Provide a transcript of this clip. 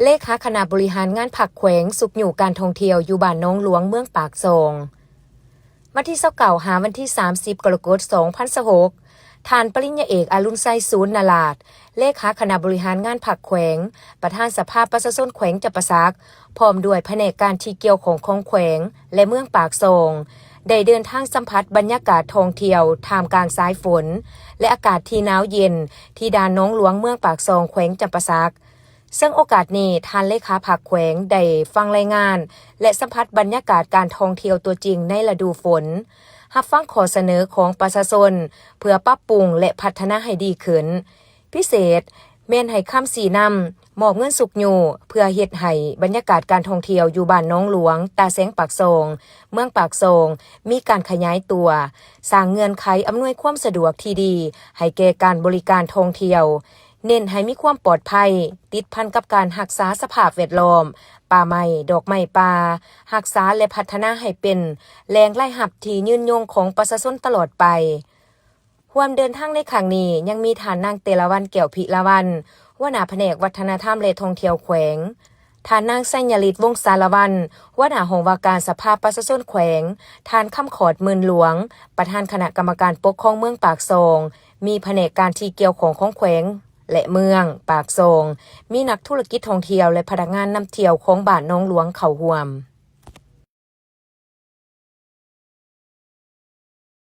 เลขาคณะบริหารงานผักแขวงสุขอยู่การท่องเที่ยวอยู่บ้านน้องหลวงเมืองปากซองวันที่29หาวันที่30กรกฎาคม2026ท่านปริญญาเอกอรุณไซศูนย์นาลาดเลขาคณะบริหารงานผักแขวงประธานสภาประชาชนแขวงจับประซักพร้อมด้วยแผนกการที่เกี่ยวของแขวงและเมืองปากซองได้เดินทางสัมผัสบรรยากาศท่องเที่ยวท่ามกลางสายฝนและอากาศที่หนาวเย็นที่ด่านน้องหลวงเมืองปากซองแขวงจับประซักซึ่งโอกาสนี้ท่านเลขาผักแขวงได้ฟังรายงานและสัมผัสบรรยากาศการท่องเที่ยวตัวจริงในฤดูฝนรับฟังข้อเสนอของประชาชนเพื่อปรับปรุงและพัฒนาให้ดีขึ้นพิเศษแม่นให้คำสีนำมอบเงินสุกอยู่เพื่อเฮ็ดให้บรรยากาศการท่องเที่ยวอยู่บ้านน้องหลวงตาแสงปากซองเมืองปากซองมีการขยายตัวสร้างเงื่อนไขอำนวยความสะดวกที่ดีให้แก่การบริการท่องเที่ยวเน้นให้มีความปลอดภัยติดพันกับการรักษาสภาพแวดล้อมป่าไม้ดอกไม้ป่ารักษาและพัฒนาให้เป็นแหล่งรายรับที่ยืนยงของประชาชนตลอดไปร่วมเดินทางในครั้งนี้ยังมีท่านนางเตลวันแก้วพิละวันหัวหน้าแผนกวัฒนธรรมและท่องเที่ยวแขวงท่านนางไสยฤทธิ์วงศ์สารวันหัวหน้าห้องว่าการสภาประชาชนแขวงท่านคำขอดหมื่นหลวงประธานคณะกรรมการปกครองเมืองปากซองมีแผนกการที่เกี่ยวของแขวงและเมืองปากซองมีนักธุรกิจท่องเที่ยวและพนักงานนำเที่ยวของบ้านน้องหลวงเข้าร่วม